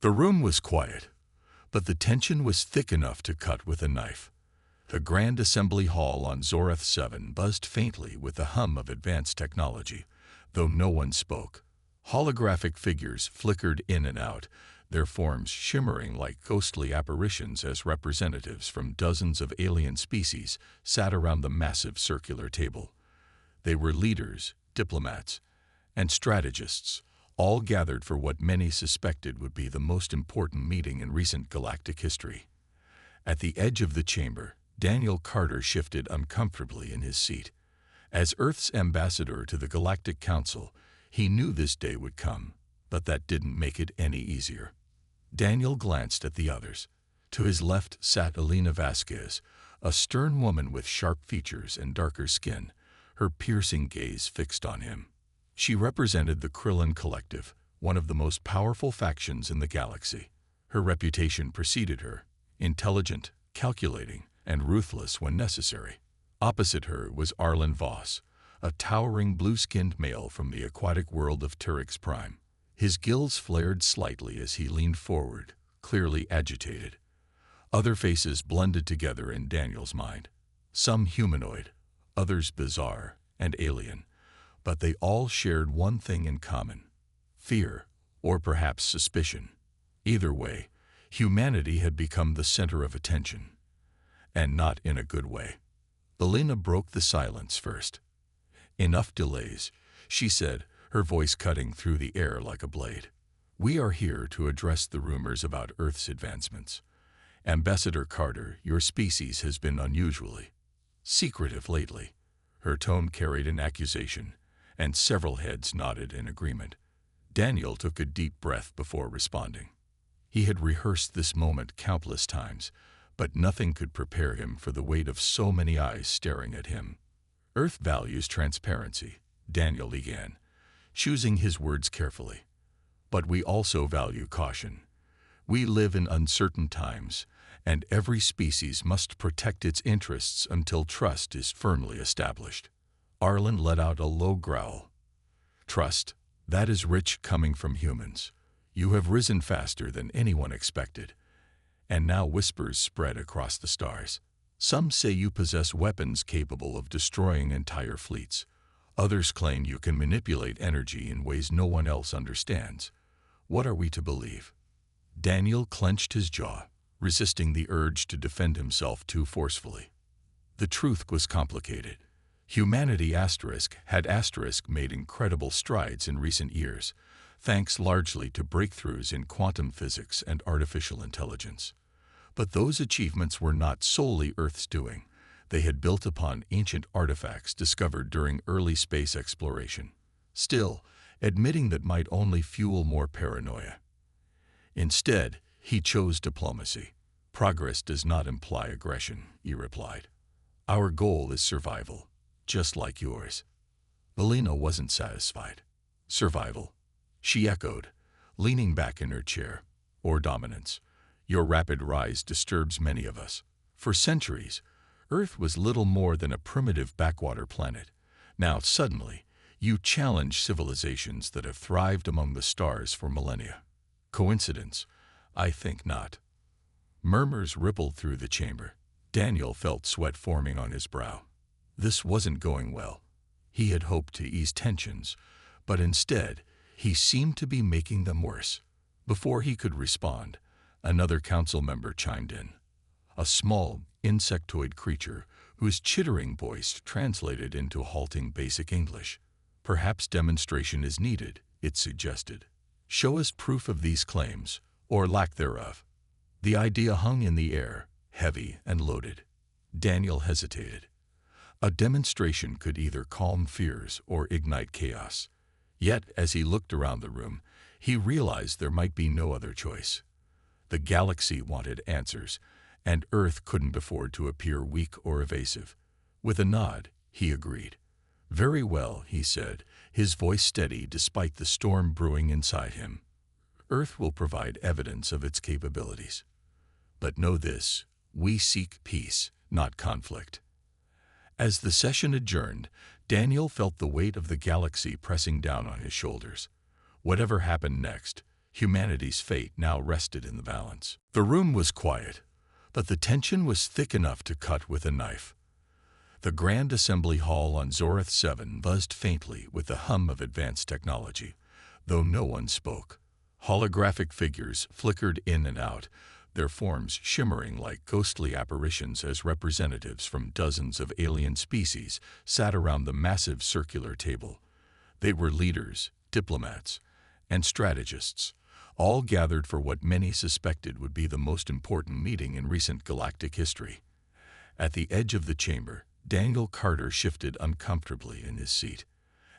The room was quiet, but the tension was thick enough to cut with a knife. The Grand Assembly Hall on Zorath 7 buzzed faintly with the hum of advanced technology, though no one spoke. Holographic figures flickered in and out, their forms shimmering like ghostly apparitions as representatives from dozens of alien species sat around the massive circular table. They were leaders, diplomats, and strategists, all gathered for what many suspected would be the most important meeting in recent galactic history. At the edge of the chamber, Daniel Carter shifted uncomfortably in his seat. As Earth's ambassador to the Galactic Council, he knew this day would come, but that didn't make it any easier. Daniel glanced at the others. To his left sat Elena Vasquez, a stern woman with sharp features and darker skin, her piercing gaze fixed on him. She represented the Krillin Collective, one of the most powerful factions in the galaxy. Her reputation preceded her, intelligent, calculating, and ruthless when necessary. Opposite her was Arlen Voss, a towering blue-skinned male from the aquatic world of Turix Prime. His gills flared slightly as he leaned forward, clearly agitated. Other faces blended together in Daniel's mind. Some humanoid, others bizarre and alien, but they all shared one thing in common: fear, or perhaps suspicion. Either way, humanity had become the center of attention, and not in a good way. Elena broke the silence first. "Enough delays," she said, her voice cutting through the air like a blade. "We are here to address the rumors about Earth's advancements. Ambassador Carter, your species has been unusually secretive lately." Her tone carried an accusation, and several heads nodded in agreement. Daniel took a deep breath before responding. He had rehearsed this moment countless times, but nothing could prepare him for the weight of so many eyes staring at him. "Earth values transparency," Daniel began, choosing his words carefully. "But we also value caution. We live in uncertain times, and every species must protect its interests until trust is firmly established." Arlen let out a low growl. "Trust, that is rich coming from humans. You have risen faster than anyone expected." And now whispers spread across the stars. "Some say you possess weapons capable of destroying entire fleets. Others claim you can manipulate energy in ways no one else understands. What are we to believe?" Daniel clenched his jaw, resisting the urge to defend himself too forcefully. The truth was complicated. Humanity had made incredible strides in recent years, thanks largely to breakthroughs in quantum physics and artificial intelligence. But those achievements were not solely Earth's doing. They had built upon ancient artifacts discovered during early space exploration. Still, admitting that might only fuel more paranoia. Instead, he chose diplomacy. "Progress does not imply aggression," he replied. "Our goal is survival, just like yours." Elena wasn't satisfied. "Survival?" she echoed, leaning back in her chair. "Or dominance? Your rapid rise disturbs many of us. For centuries, Earth was little more than a primitive backwater planet. Now, suddenly, you challenge civilizations that have thrived among the stars for millennia. Coincidence? I think not." Murmurs rippled through the chamber. Daniel felt sweat forming on his brow. This wasn't going well. He had hoped to ease tensions, but instead, he seemed to be making them worse. Before he could respond, another council member chimed in. A small, insectoid creature whose chittering voice translated into halting basic English. "Perhaps demonstration is needed," it suggested. "Show us proof of these claims, or lack thereof." The idea hung in the air, heavy and loaded. Daniel hesitated. A demonstration could either calm fears or ignite chaos. Yet, as he looked around the room, he realized there might be no other choice. The galaxy wanted answers, and Earth couldn't afford to appear weak or evasive. With a nod, he agreed. "Very well," he said, his voice steady despite the storm brewing inside him. "Earth will provide evidence of its capabilities. But know this, we seek peace, not conflict." As the session adjourned, Daniel felt the weight of the galaxy pressing down on his shoulders. Whatever happened next, Humanity's fate now rested in the balance. The room was quiet, but the tension was thick enough to cut with a knife. The Grand Assembly Hall on Zoreth 7 buzzed faintly with the hum of advanced technology, though no one spoke. Holographic figures flickered in and out, their forms shimmering like ghostly apparitions as representatives from dozens of alien species sat around the massive circular table. They were leaders, diplomats, and strategists, all gathered for what many suspected would be the most important meeting in recent galactic history. At the edge of the chamber, Daniel Carter shifted uncomfortably in his seat.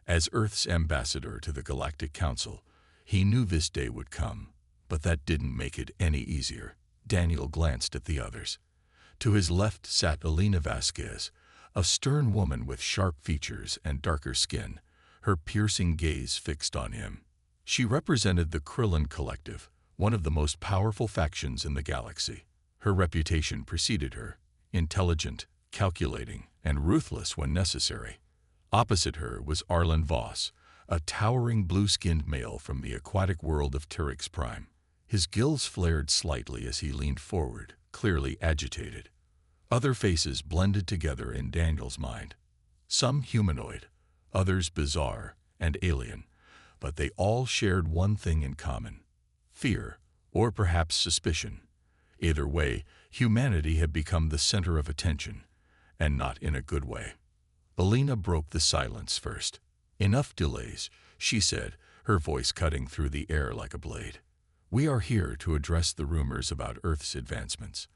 As Earth's ambassador to the Galactic Council, he knew this day would come, but that didn't make it any easier. Daniel glanced at the others. To his left sat Elena Vasquez, a stern woman with sharp features and darker skin, her piercing gaze fixed on him. She represented the Krillin Collective, one of the most powerful factions in the galaxy. Her reputation preceded her, intelligent, calculating, and ruthless when necessary. Opposite her was Arlen Voss, a towering blue-skinned male from the aquatic world of Tyrix Prime. His gills flared slightly as he leaned forward, clearly agitated. Other faces blended together in Daniel's mind. Some humanoid, others bizarre and alien, but they all shared one thing in common: fear, or perhaps suspicion. Either way, humanity had become the center of attention, and not in a good way. Elena broke the silence first. "Enough delays," she said, her voice cutting through the air like a blade. "We are here to address the rumors about Earth's advancements.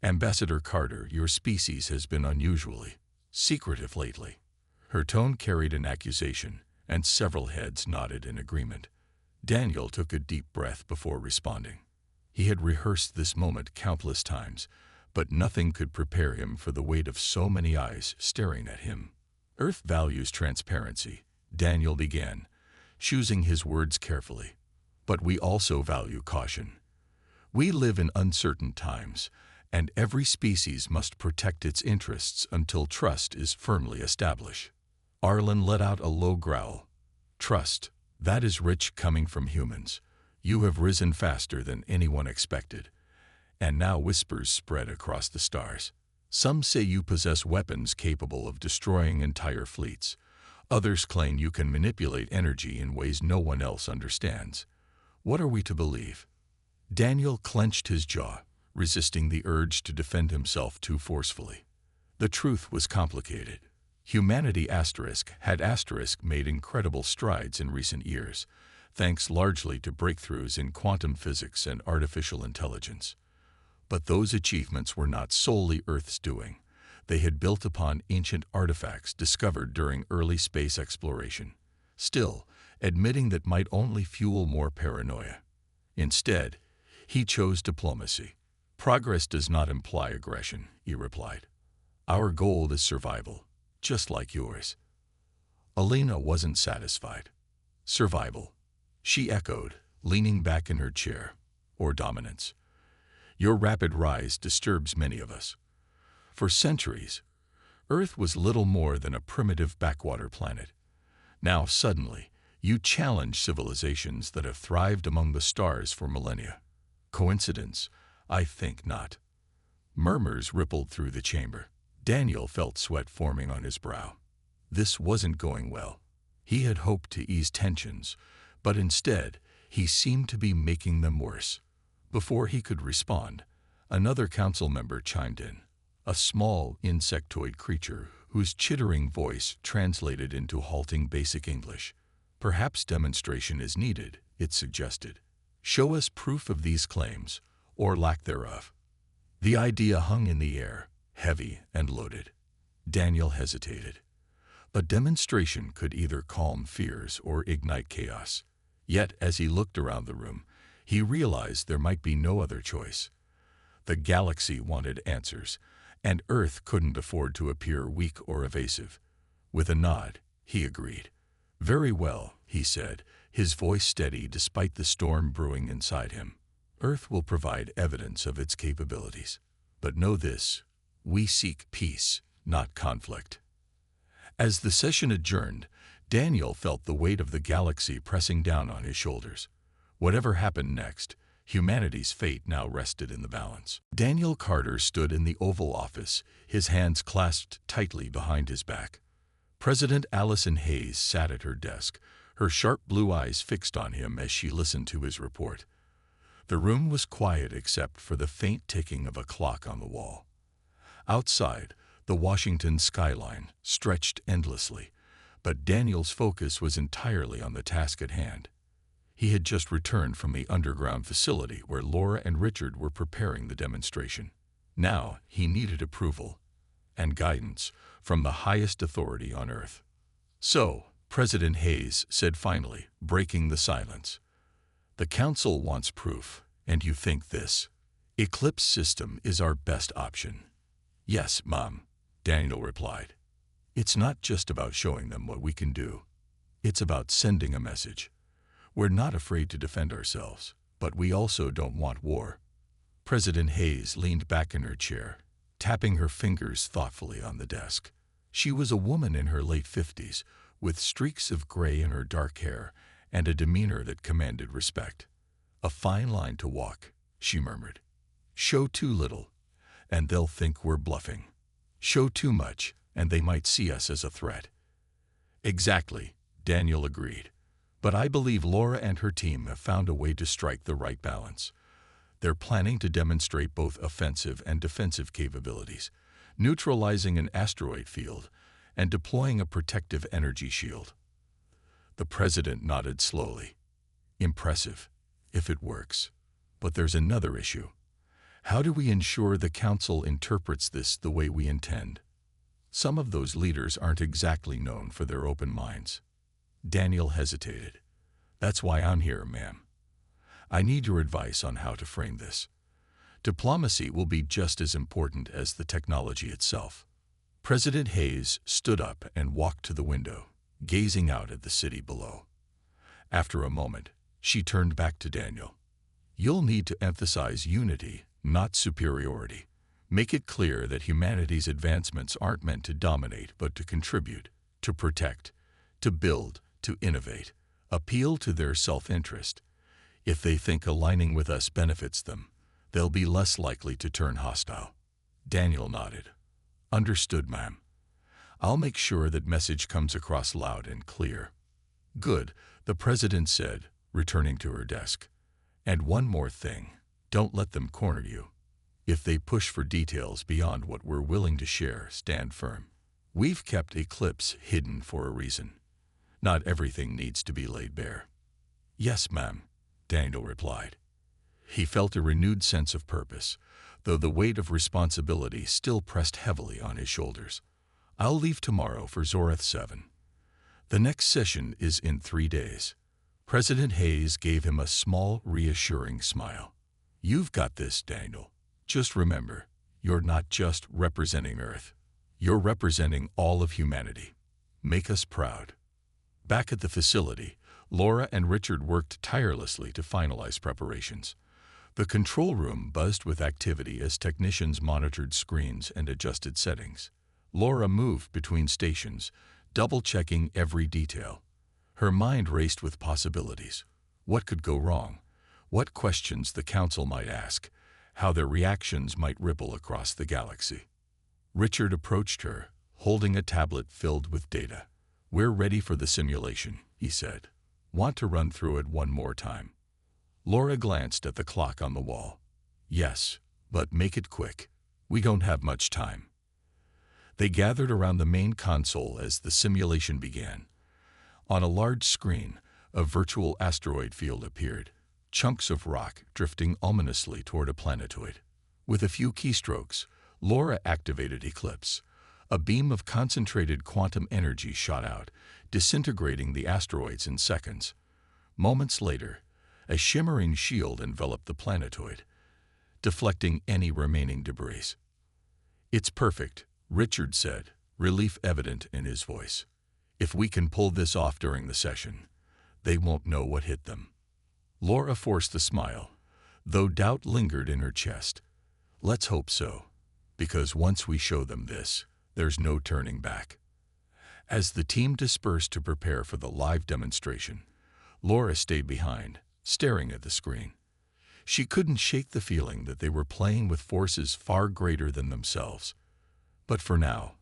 Ambassador Carter, your species has been unusually secretive lately." Her tone carried an accusation, and several heads nodded in agreement. Daniel took a deep breath before responding. He had rehearsed this moment countless times, but nothing could prepare him for the weight of so many eyes staring at him. "Earth values transparency," Daniel began, choosing his words carefully. "But we also value caution. We live in uncertain times, and every species must protect its interests until trust is firmly established." Arlen let out a low growl. "Trust, that is rich coming from humans. You have risen faster than anyone expected." And now whispers spread across the stars. "Some say you possess weapons capable of destroying entire fleets. Others claim you can manipulate energy in ways no one else understands. What are we to believe?" Daniel clenched his jaw, resisting the urge to defend himself too forcefully. The truth was complicated. Humanity had made incredible strides in recent years, thanks largely to breakthroughs in quantum physics and artificial intelligence. But those achievements were not solely Earth's doing. They had built upon ancient artifacts discovered during early space exploration. Still, admitting that might only fuel more paranoia. Instead, he chose diplomacy. "Progress does not imply aggression," he replied. "Our goal is survival, just like yours." Elena wasn't satisfied. "Survival," she echoed, leaning back in her chair. "Or dominance. Your rapid rise disturbs many of us. For centuries, Earth was little more than a primitive backwater planet. Now, suddenly, you challenge civilizations that have thrived among the stars for millennia. Coincidence? I think not." Murmurs rippled through the chamber. Daniel felt sweat forming on his brow. This wasn't going well. He had hoped to ease tensions, but instead, he seemed to be making them worse. Before he could respond, another council member chimed in, a small insectoid creature whose chittering voice translated into halting basic English. "Perhaps demonstration is needed," it suggested. "Show us proof of these claims, or lack thereof." The idea hung in the air, heavy and loaded. Daniel hesitated. A demonstration could either calm fears or ignite chaos. Yet, as he looked around the room, he realized there might be no other choice. The galaxy wanted answers, and Earth couldn't afford to appear weak or evasive. With a nod, he agreed. "Very well," he said, his voice steady despite the storm brewing inside him. "Earth will provide evidence of its capabilities. But know this, we seek peace, not conflict." As the session adjourned, Daniel felt the weight of the galaxy pressing down on his shoulders. Whatever happened next, humanity's fate now rested in the balance. Daniel Carter stood in the Oval Office, his hands clasped tightly behind his back. President Allison Hayes sat at her desk, her sharp blue eyes fixed on him as she listened to his report. The room was quiet except for the faint ticking of a clock on the wall. Outside, the Washington skyline stretched endlessly, but Daniel's focus was entirely on the task at hand. He had just returned from the underground facility where Laura and Richard were preparing the demonstration. Now he needed approval and guidance from the highest authority on Earth. So, President Hayes said finally, breaking the silence, "The Council wants proof, and you think this Eclipse system is our best option." "Yes, Mom," Daniel replied. "It's not just about showing them what we can do. It's about sending a message. We're not afraid to defend ourselves, but we also don't want war." President Hayes leaned back in her chair, tapping her fingers thoughtfully on the desk. She was a woman in her late 50s, with streaks of gray in her dark hair and a demeanor that commanded respect. "A fine line to walk," she murmured. "Show too little, and they'll think we're bluffing. Show too much, and they might see us as a threat." "Exactly," Daniel agreed. "But I believe Laura and her team have found a way to strike the right balance. They're planning to demonstrate both offensive and defensive capabilities, neutralizing an asteroid field and deploying a protective energy shield." The president nodded slowly. "Impressive, if it works. But there's another issue. How do we ensure the Council interprets this the way we intend? Some of those leaders aren't exactly known for their open minds." Daniel hesitated. "That's why I'm here, ma'am. I need your advice on how to frame this. Diplomacy will be just as important as the technology itself." President Hayes stood up and walked to the window, gazing out at the city below. After a moment, she turned back to Daniel. "You'll need to emphasize unity, not superiority. Make it clear that humanity's advancements aren't meant to dominate but to contribute, to protect, to build, to innovate. Appeal to their self-interest. If they think aligning with us benefits them, they'll be less likely to turn hostile." Daniel nodded. "Understood, ma'am. I'll make sure that message comes across loud and clear." "Good," the president said, returning to her desk. "And one more thing. Don't let them corner you. If they push for details beyond what we're willing to share, stand firm. We've kept Eclipse hidden for a reason. Not everything needs to be laid bare." "Yes, ma'am," Daniel replied. He felt a renewed sense of purpose, though the weight of responsibility still pressed heavily on his shoulders. "I'll leave tomorrow for Zoreth 7. The next session is in 3 days." President Hayes gave him a small, reassuring smile. "You've got this, Daniel. Just remember, you're not just representing Earth. You're representing all of humanity. Make us proud." Back at the facility, Laura and Richard worked tirelessly to finalize preparations. The control room buzzed with activity as technicians monitored screens and adjusted settings. Laura moved between stations, double-checking every detail. Her mind raced with possibilities. What could go wrong? What questions the Council might ask? How their reactions might ripple across the galaxy? Richard approached her, holding a tablet filled with data. "We're ready for the simulation," he said. "Want to run through it one more time?" Laura glanced at the clock on the wall. "Yes, but make it quick. We don't have much time." They gathered around the main console as the simulation began. On a large screen, a virtual asteroid field appeared, chunks of rock drifting ominously toward a planetoid. With a few keystrokes, Laura activated Eclipse. A beam of concentrated quantum energy shot out, disintegrating the asteroids in seconds. Moments later, a shimmering shield enveloped the planetoid, deflecting any remaining debris. "It's perfect," Richard said, relief evident in his voice. "If we can pull this off during the session, they won't know what hit them." Laura forced a smile, though doubt lingered in her chest. "Let's hope so, because once we show them this, there's no turning back." As the team dispersed to prepare for the live demonstration, Laura stayed behind, staring at the screen. She couldn't shake the feeling that they were playing with forces far greater than themselves. But for now,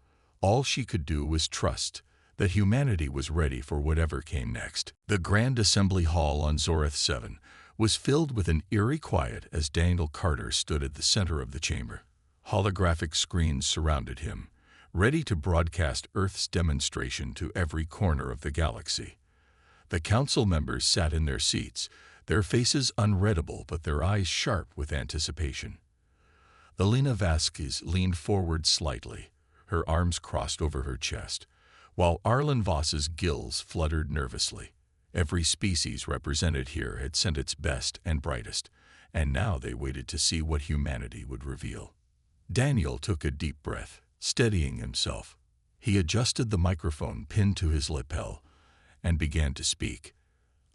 all she could do was trust that humanity was ready for whatever came next. The Grand Assembly Hall on Zoreth 7 was filled with an eerie quiet as Daniel Carter stood at the center of the chamber. Holographic screens surrounded him, ready to broadcast Earth's demonstration to every corner of the galaxy. The council members sat in their seats, their faces unreadable but their eyes sharp with anticipation. Elena Vasquez leaned forward slightly, her arms crossed over her chest, while Arlen Voss's gills fluttered nervously. Every species represented here had sent its best and brightest, and now they waited to see what humanity would reveal. Daniel took a deep breath, steadying himself. He adjusted the microphone pinned to his lapel and began to speak.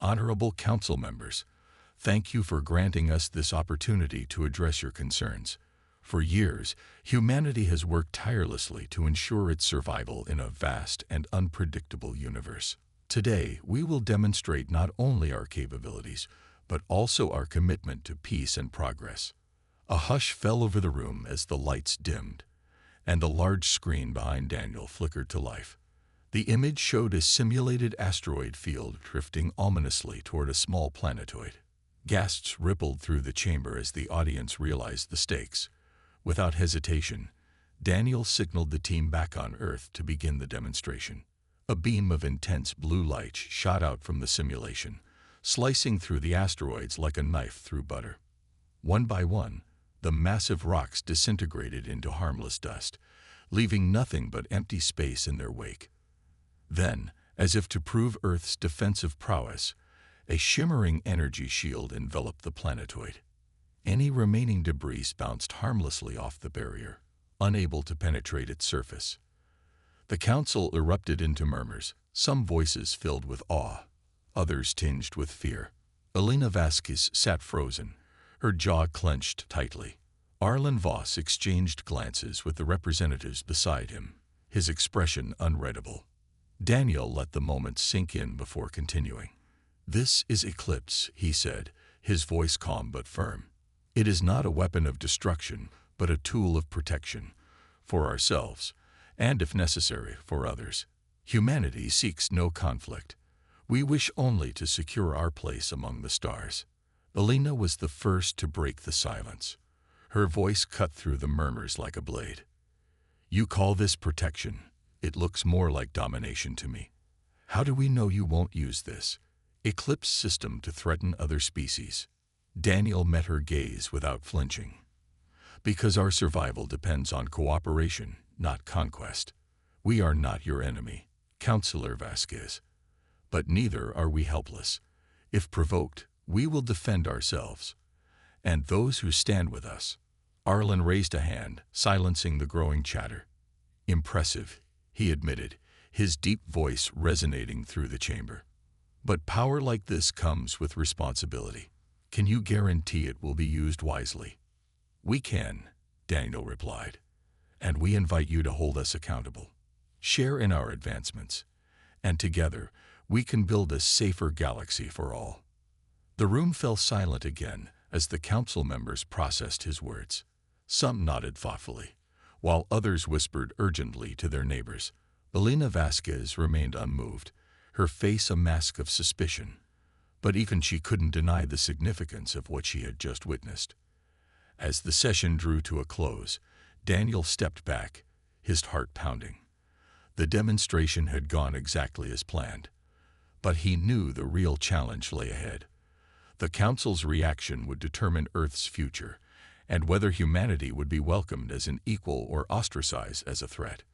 Honorable council members, thank you for granting us this opportunity to address your concerns. For years, humanity has worked tirelessly to ensure its survival in a vast and unpredictable universe. Today, we will demonstrate not only our capabilities, but also our commitment to peace and progress. A hush fell over the room as the lights dimmed, and the large screen behind Daniel flickered to life. The image showed a simulated asteroid field drifting ominously toward a small planetoid. Gasps rippled through the chamber as the audience realized the stakes. Without hesitation, Daniel signaled the team back on Earth to begin the demonstration. A beam of intense blue light shot out from the simulation, slicing through the asteroids like a knife through butter. One by one, the massive rocks disintegrated into harmless dust, leaving nothing but empty space in their wake. Then, as if to prove Earth's defensive prowess, a shimmering energy shield enveloped the planetoid. Any remaining debris bounced harmlessly off the barrier, unable to penetrate its surface. The council erupted into murmurs, some voices filled with awe, others tinged with fear. Elena Vasquez sat frozen, her jaw clenched tightly. Arlen Voss exchanged glances with the representatives beside him, his expression unreadable. Daniel let the moment sink in before continuing. "This is Eclipse," he said, his voice calm but firm. "It is not a weapon of destruction, but a tool of protection, for ourselves, and if necessary, for others. Humanity seeks no conflict. We wish only to secure our place among the stars." Elena was the first to break the silence. Her voice cut through the murmurs like a blade. "You call this protection? It looks more like domination to me. How do we know you won't use this Eclipse system to threaten other species?" Daniel met her gaze without flinching. "Because our survival depends on cooperation, not conquest. We are not your enemy, Councilor Vasquez. But neither are we helpless. If provoked, we will defend ourselves. And those who stand with us." Arlen raised a hand, silencing the growing chatter. "Impressive," he admitted, his deep voice resonating through the chamber. "But power like this comes with responsibility. Can you guarantee it will be used wisely?" "We can," Daniel replied, "and we invite you to hold us accountable. Share in our advancements, and together we can build a safer galaxy for all." The room fell silent again as the council members processed his words. Some nodded thoughtfully, while others whispered urgently to their neighbors. Elena Vasquez remained unmoved, her face a mask of suspicion, but even she couldn't deny the significance of what she had just witnessed. As the session drew to a close, Daniel stepped back, his heart pounding. The demonstration had gone exactly as planned, but he knew the real challenge lay ahead. The Council's reaction would determine Earth's future, and whether humanity would be welcomed as an equal or ostracized as a threat.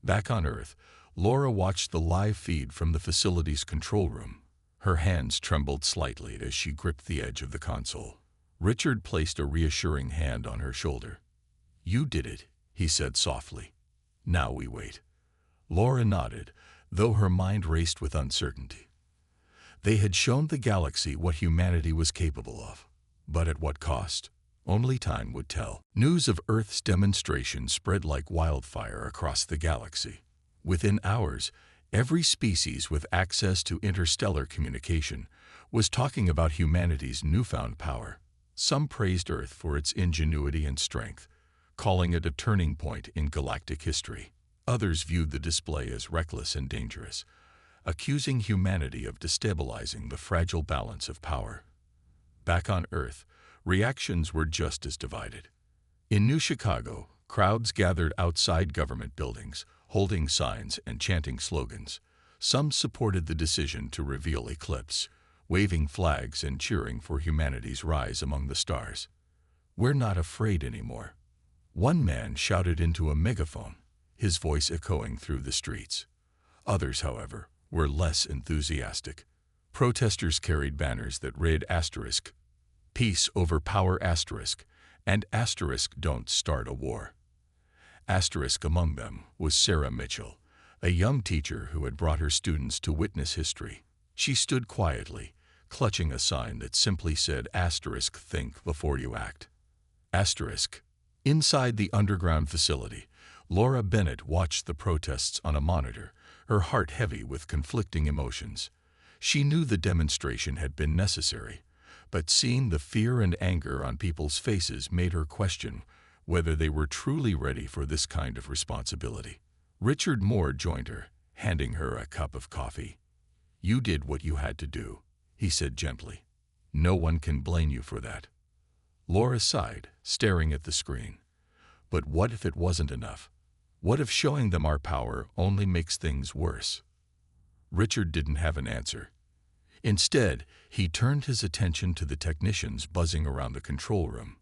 Back on Earth, Laura watched the live feed from the facility's control room. Her hands trembled slightly as she gripped the edge of the console. Richard placed a reassuring hand on her shoulder. "You did it," he said softly. "Now we wait." Laura nodded, though her mind raced with uncertainty. They had shown the galaxy what humanity was capable of, but at what cost? Only time would tell. News of Earth's demonstration spread like wildfire across the galaxy. Within hours, every species with access to interstellar communication was talking about humanity's newfound power. Some praised Earth for its ingenuity and strength, calling it a turning point in galactic history. Others viewed the display as reckless and dangerous, accusing humanity of destabilizing the fragile balance of power. Back on Earth, reactions were just as divided. In New Chicago, crowds gathered outside government buildings, holding signs and chanting slogans. Some supported the decision to reveal Eclipse, waving flags and cheering for humanity's rise among the stars. "We're not afraid anymore," one man shouted into a megaphone, his voice echoing through the streets. Others, however, were less enthusiastic. Protesters carried banners that read asterisk, "Peace over power asterisk," and asterisk, "Don't start a war." Asterisk among them was Sarah Mitchell, a young teacher who had brought her students to witness history. She stood quietly, clutching a sign that simply said asterisk, "Think before you act." Asterisk. Inside the underground facility, Laura Bennett watched the protests on a monitor, her heart heavy with conflicting emotions. She knew the demonstration had been necessary, but seeing the fear and anger on people's faces made her question whether they were truly ready for this kind of responsibility. Richard Moore joined her, handing her a cup of coffee. "You did what you had to do," he said gently. "No one can blame you for that." Laura sighed, staring at the screen. But what if it wasn't enough? What if showing them our power only makes things worse? Richard didn't have an answer. Instead, he turned his attention to the technicians buzzing around the control room.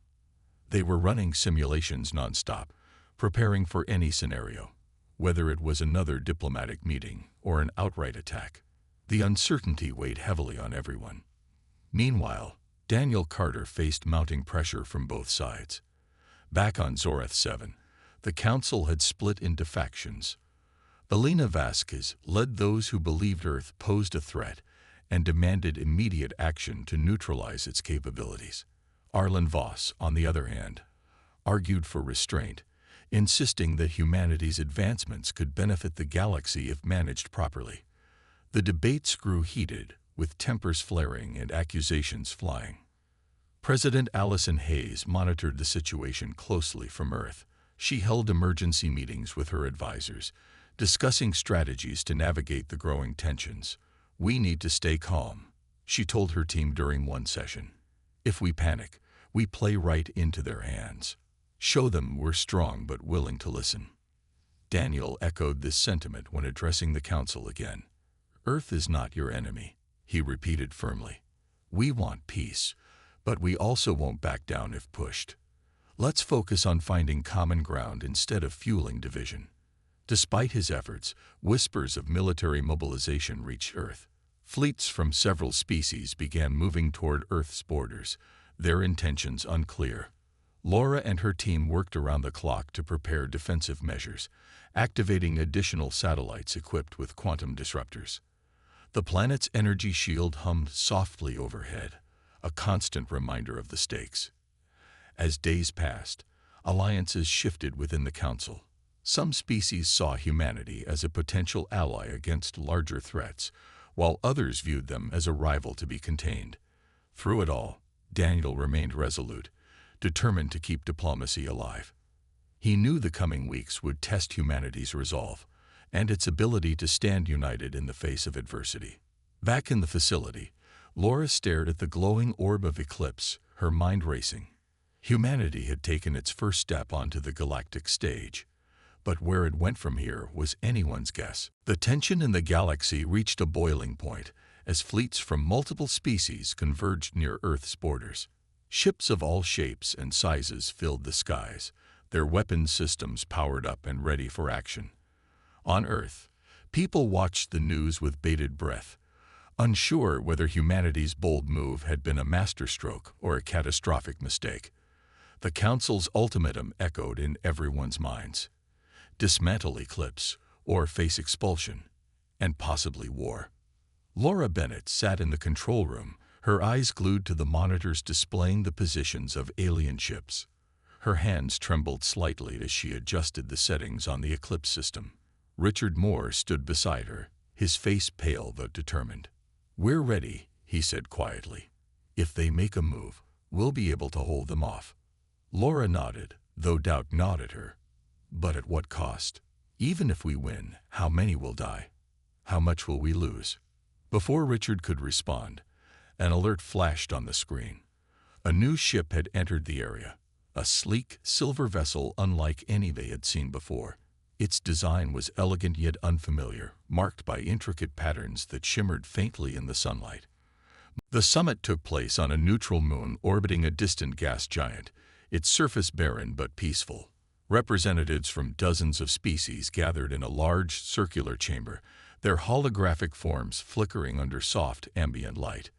They were running simulations nonstop, preparing for any scenario, whether it was another diplomatic meeting or an outright attack. The uncertainty weighed heavily on everyone. Meanwhile, Daniel Carter faced mounting pressure from both sides. Back on Zorath 7, the Council had split into factions. Elena Vasquez led those who believed Earth posed a threat and demanded immediate action to neutralize its capabilities. Arlen Voss, on the other hand, argued for restraint, insisting that humanity's advancements could benefit the galaxy if managed properly. The debates grew heated, with tempers flaring and accusations flying. President Allison Hayes monitored the situation closely from Earth. She held emergency meetings with her advisors, discussing strategies to navigate the growing tensions. "We need to stay calm," she told her team during one session. "If we panic, we play right into their hands. Show them we're strong but willing to listen." Daniel echoed this sentiment when addressing the Council again. "Earth is not your enemy," he repeated firmly. "We want peace, but we also won't back down if pushed. Let's focus on finding common ground instead of fueling division." Despite his efforts, whispers of military mobilization reached Earth. Fleets from several species began moving toward Earth's borders, their intentions unclear. Laura and her team worked around the clock to prepare defensive measures, activating additional satellites equipped with quantum disruptors. The planet's energy shield hummed softly overhead, a constant reminder of the stakes. As days passed, alliances shifted within the Council. Some species saw humanity as a potential ally against larger threats, while others viewed them as a rival to be contained. Through it all, Daniel remained resolute, determined to keep diplomacy alive. He knew the coming weeks would test humanity's resolve and its ability to stand united in the face of adversity. Back in the facility, Laura stared at the glowing orb of Eclipse, her mind racing. Humanity had taken its first step onto the galactic stage, but where it went from here was anyone's guess. The tension in the galaxy reached a boiling point as fleets from multiple species converged near Earth's borders. Ships of all shapes and sizes filled the skies, their weapons systems powered up and ready for action. On Earth, people watched the news with bated breath, unsure whether humanity's bold move had been a masterstroke or a catastrophic mistake. The Council's ultimatum echoed in everyone's minds: dismantle Eclipse or face expulsion, and possibly war. Laura Bennett sat in the control room, her eyes glued to the monitors displaying the positions of alien ships. Her hands trembled slightly as she adjusted the settings on the Eclipse system. Richard Moore stood beside her, his face pale but determined. "We're ready," he said quietly. "If they make a move, we'll be able to hold them off." Laura nodded, though doubt gnawed at her. "But at what cost? Even if we win, how many will die? How much will we lose?" Before Richard could respond, an alert flashed on the screen. A new ship had entered the area, a sleek, silver vessel unlike any they had seen before. Its design was elegant yet unfamiliar, marked by intricate patterns that shimmered faintly in the sunlight. The summit took place on a neutral moon orbiting a distant gas giant, its surface barren but peaceful. Representatives from dozens of species gathered in a large, circular chamber, their holographic forms flickering under soft, ambient light.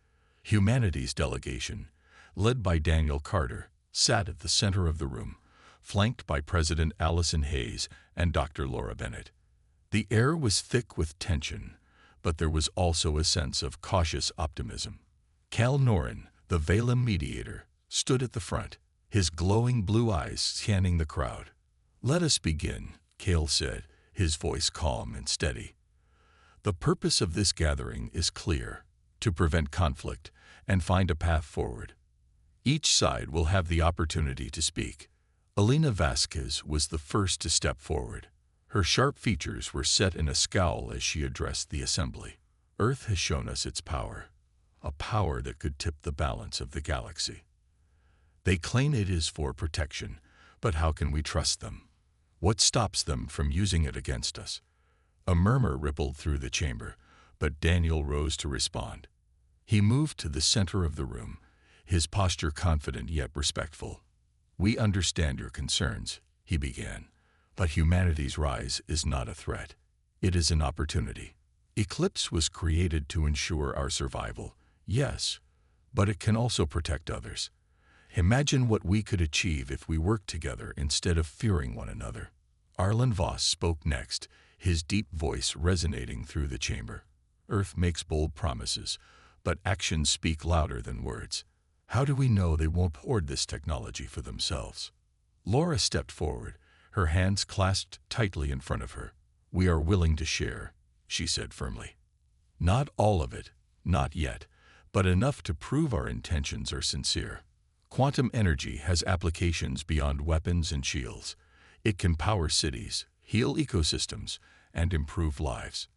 Humanity's delegation, led by Daniel Carter, sat at the center of the room, flanked by President Allison Hayes and Dr. Laura Bennett. The air was thick with tension, but there was also a sense of cautious optimism. Cal Norin, the Valem mediator, stood at the front, his glowing blue eyes scanning the crowd. "Let us begin," Cal said, his voice calm and steady. "The purpose of this gathering is clear: to prevent conflict and find a path forward. Each side will have the opportunity to speak." Elena Vasquez was the first to step forward. Her sharp features were set in a scowl as she addressed the assembly. "Earth has shown us its power, a power that could tip the balance of the galaxy. They claim it is for protection, but how can we trust them? What stops them from using it against us?" A murmur rippled through the chamber, but Daniel rose to respond. He moved to the center of the room, his posture confident yet respectful. "We understand your concerns," he began, "but humanity's rise is not a threat. It is an opportunity. Eclipse was created to ensure our survival, yes, but it can also protect others. Imagine what we could achieve if we worked together instead of fearing one another." Arlen Voss spoke next, his deep voice resonating through the chamber. "Earth makes bold promises, but actions speak louder than words. How do we know they won't hoard this technology for themselves?" Laura stepped forward, her hands clasped tightly in front of her. "We are willing to share," she said firmly. "Not all of it, not yet, but enough to prove our intentions are sincere. Quantum energy has applications beyond weapons and shields. It can power cities, heal ecosystems, and improve lives.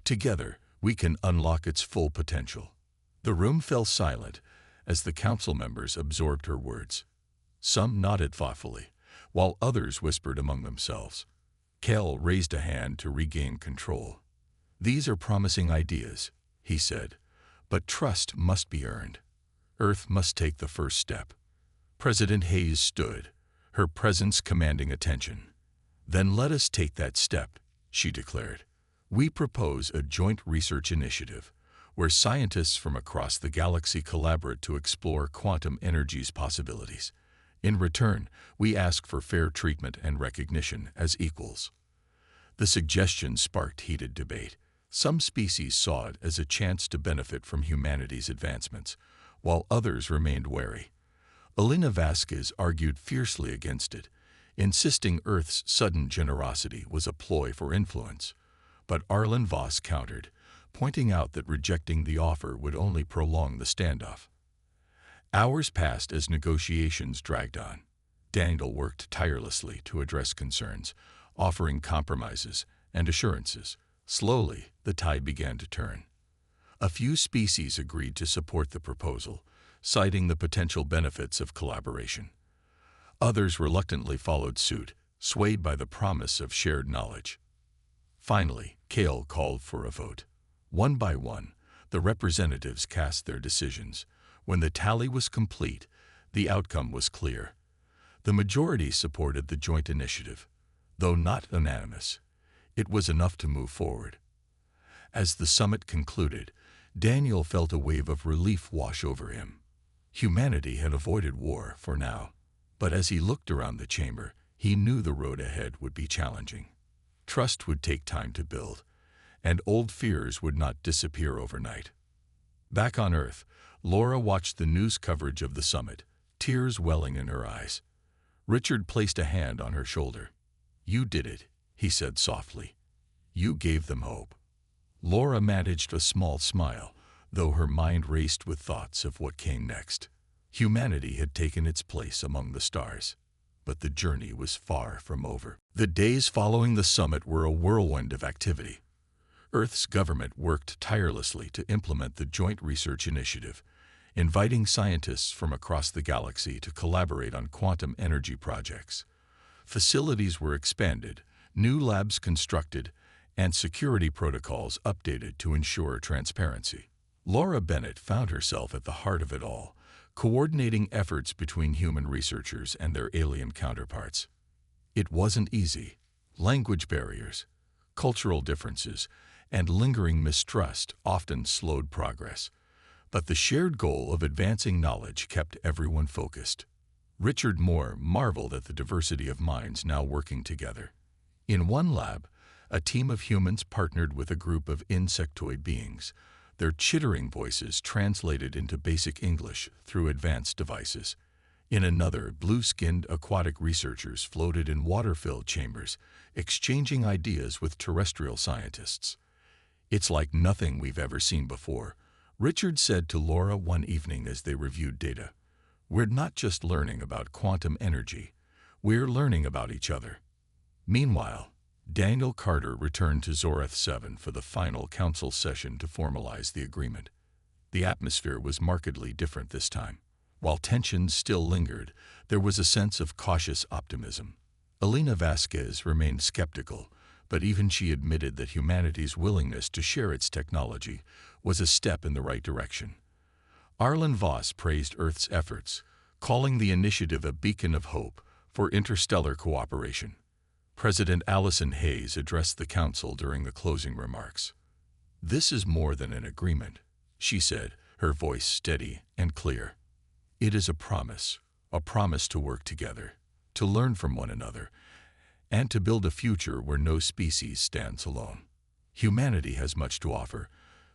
Together, we can unlock its full potential." The room fell silent as the council members absorbed her words. Some nodded thoughtfully, while others whispered among themselves. Cal raised a hand to regain control. "These are promising ideas," he said, "but trust must be earned. Earth must take the first step." President Hayes stood, her presence commanding attention. "Then let us take that step," she declared. "We propose a joint research initiative, where scientists from across the galaxy collaborate to explore quantum energy's possibilities. In return, we ask for fair treatment and recognition as equals." The suggestion sparked heated debate. Some species saw it as a chance to benefit from humanity's advancements, while others remained wary. Elena Vasquez argued fiercely against it, insisting Earth's sudden generosity was a ploy for influence. But Arlen Voss countered, pointing out that rejecting the offer would only prolong the standoff. Hours passed as negotiations dragged on. Daniel worked tirelessly to address concerns, offering compromises and assurances. Slowly, the tide began to turn. A few species agreed to support the proposal, citing the potential benefits of collaboration. Others reluctantly followed suit, swayed by the promise of shared knowledge. Finally, Cale called for a vote. One by one, the representatives cast their decisions. When the tally was complete, the outcome was clear. The majority supported the joint initiative. Though not unanimous, it was enough to move forward. As the summit concluded, Daniel felt a wave of relief wash over him. Humanity had avoided war for now, but as he looked around the chamber, he knew the road ahead would be challenging. Trust would take time to build, and old fears would not disappear overnight. Back on Earth, Laura watched the news coverage of the summit, tears welling in her eyes. Richard placed a hand on her shoulder. "You did it," he said softly. "You gave them hope." Laura managed a small smile, though her mind raced with thoughts of what came next. Humanity had taken its place among the stars, but the journey was far from over. The days following the summit were a whirlwind of activity. Earth's government worked tirelessly to implement the Joint Research Initiative, inviting scientists from across the galaxy to collaborate on quantum energy projects. Facilities were expanded, new labs constructed, and security protocols updated to ensure transparency. Laura Bennett found herself at the heart of it all, coordinating efforts between human researchers and their alien counterparts. It wasn't easy. Language barriers, cultural differences, and lingering mistrust often slowed progress. But the shared goal of advancing knowledge kept everyone focused. Richard Moore marveled at the diversity of minds now working together. In one lab, a team of humans partnered with a group of insectoid beings, their chittering voices translated into basic English through advanced devices. In another, blue-skinned aquatic researchers floated in water-filled chambers, exchanging ideas with terrestrial scientists. "It's like nothing we've ever seen before," Richard said to Laura one evening as they reviewed data. "We're not just learning about quantum energy, we're learning about each other." Meanwhile, Daniel Carter returned to Zoreth 7 for the final council session to formalize the agreement. The atmosphere was markedly different this time. While tensions still lingered, there was a sense of cautious optimism. Elena Vasquez remained skeptical, but even she admitted that humanity's willingness to share its technology was a step in the right direction. Arlen Voss praised Earth's efforts, calling the initiative a beacon of hope for interstellar cooperation. President Allison Hayes addressed the council during the closing remarks. "This is more than an agreement," she said, her voice steady and clear. "It is a promise to work together, to learn from one another, and to build a future where no species stands alone. Humanity has much to offer,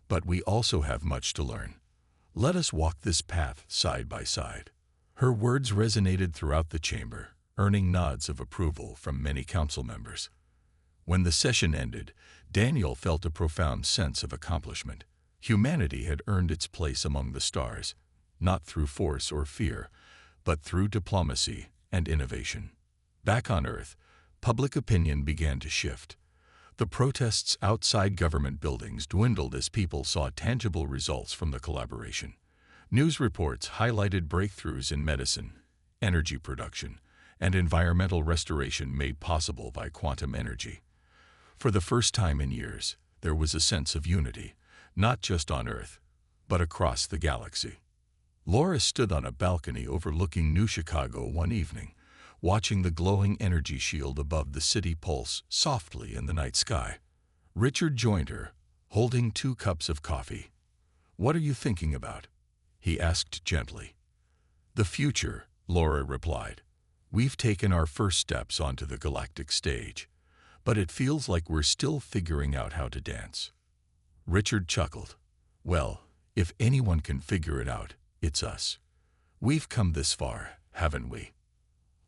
but we also have much to learn. Let us walk this path side by side." Her words resonated throughout the chamber, earning nods of approval from many council members. When the session ended, Daniel felt a profound sense of accomplishment. Humanity had earned its place among the stars, not through force or fear, but through diplomacy and innovation. Back on Earth, public opinion began to shift. The protests outside government buildings dwindled as people saw tangible results from the collaboration. News reports highlighted breakthroughs in medicine, energy production, and environmental restoration made possible by quantum energy. For the first time in years, there was a sense of unity, not just on Earth, but across the galaxy. Laura stood on a balcony overlooking New Chicago one evening, watching the glowing energy shield above the city pulse softly in the night sky. Richard joined her, holding 2 cups of coffee. "What are you thinking about?" he asked gently. "The future," Laura replied. "We've taken our first steps onto the galactic stage, but it feels like we're still figuring out how to dance." Richard chuckled. "Well, if anyone can figure it out, it's us. We've come this far, haven't we?"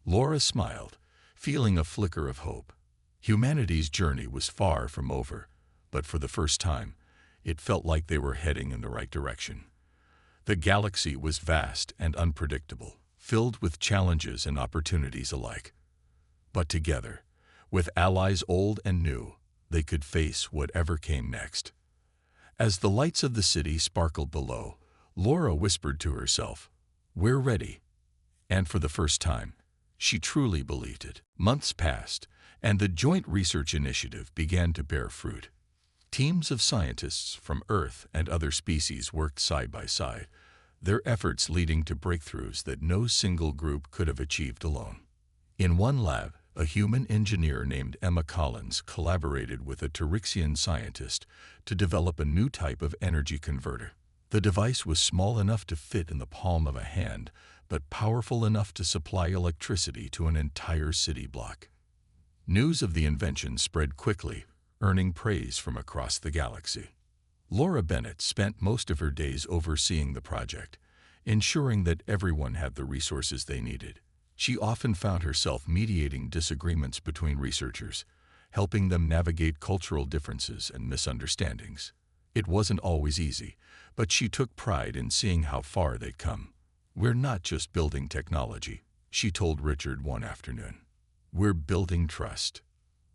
Laura smiled, feeling a flicker of hope. Humanity's journey was far from over, but for the first time, it felt like they were heading in the right direction. The galaxy was vast and unpredictable, filled with challenges and opportunities alike. But together, with allies old and new, they could face whatever came next. As the lights of the city sparkled below, Laura whispered to herself, "We're ready." And for the first time, she truly believed it. Months passed, and the Joint Research Initiative began to bear fruit. Teams of scientists from Earth and other species worked side by side, their efforts leading to breakthroughs that no single group could have achieved alone. In one lab, a human engineer named Emma Collins collaborated with a Tyrixian scientist to develop a new type of energy converter. The device was small enough to fit in the palm of a hand, but powerful enough to supply electricity to an entire city block. News of the invention spread quickly, earning praise from across the galaxy. Laura Bennett spent most of her days overseeing the project, ensuring that everyone had the resources they needed. She often found herself mediating disagreements between researchers, helping them navigate cultural differences and misunderstandings. It wasn't always easy, but she took pride in seeing how far they'd come. "We're not just building technology," she told Richard one afternoon. "We're building trust."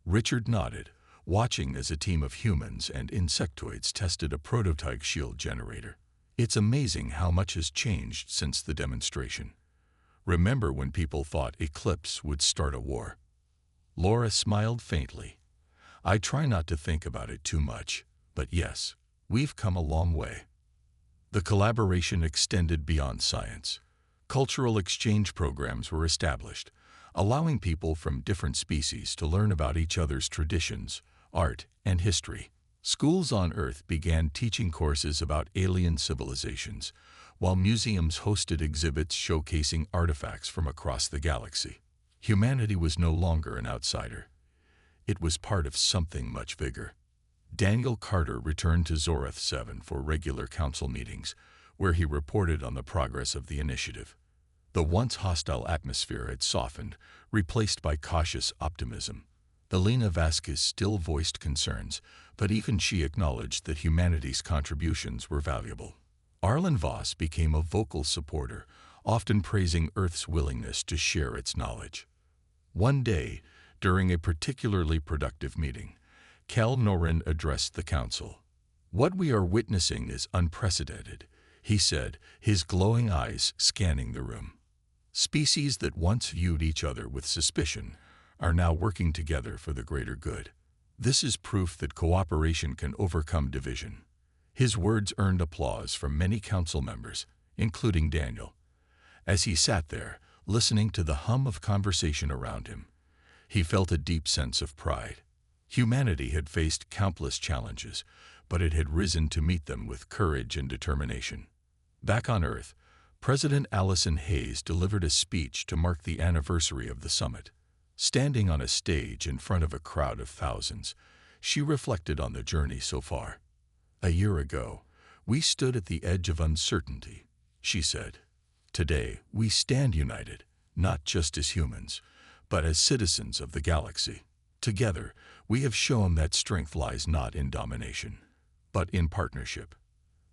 Richard nodded, watching as a team of humans and insectoids tested a prototype shield generator. "It's amazing how much has changed since the demonstration. Remember when people thought Eclipse would start a war?" Laura smiled faintly. "I try not to think about it too much, but yes, we've come a long way." The collaboration extended beyond science. Cultural exchange programs were established, allowing people from different species to learn about each other's traditions, art, and history. Schools on Earth began teaching courses about alien civilizations, while museums hosted exhibits showcasing artifacts from across the galaxy. Humanity was no longer an outsider. It was part of something much bigger. Daniel Carter returned to Zorath 7 for regular council meetings, where he reported on the progress of the initiative. The once hostile atmosphere had softened, replaced by cautious optimism. Elena Vasquez still voiced concerns, but even she acknowledged that humanity's contributions were valuable. Arlen Voss became a vocal supporter, often praising Earth's willingness to share its knowledge. One day, during a particularly productive meeting, Cal Norin addressed the council. "What we are witnessing is unprecedented," he said, his glowing eyes scanning the room. "Species that once viewed each other with suspicion are now working together for the greater good. This is proof that cooperation can overcome division." His words earned applause from many council members, including Daniel. As he sat there, listening to the hum of conversation around him, he felt a deep sense of pride. Humanity had faced countless challenges, but it had risen to meet them with courage and determination. Back on Earth, President Allison Hayes delivered a speech to mark the anniversary of the summit. Standing on a stage in front of a crowd of thousands, she reflected on the journey so far. "A year ago, we stood at the edge of uncertainty," she said. "Today, we stand united, not just as humans, but as citizens of the galaxy. Together, we have shown that strength lies not in domination, but in partnership."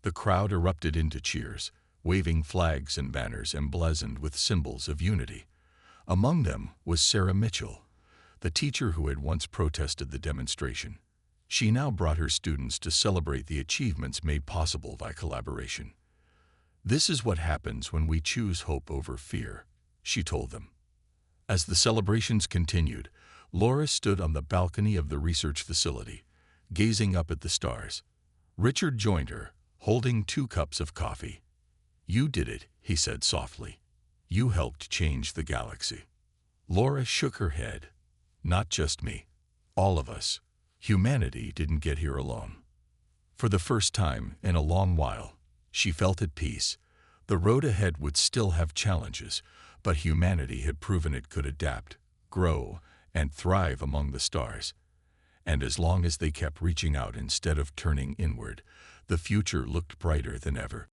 The crowd erupted into cheers, waving flags and banners emblazoned with symbols of unity. Among them was Sarah Mitchell, the teacher who had once protested the demonstration. She now brought her students to celebrate the achievements made possible by collaboration. "This is what happens when we choose hope over fear," she told them. As the celebrations continued, Laura stood on the balcony of the research facility, gazing up at the stars. Richard joined her, holding 2 cups of coffee. "You did it," he said softly. "You helped change the galaxy." Laura shook her head. "Not just me. All of us. Humanity didn't get here alone." For the first time in a long while, she felt at peace. The road ahead would still have challenges, but humanity had proven it could adapt, grow, and thrive among the stars. And as long as they kept reaching out instead of turning inward, the future looked brighter than ever.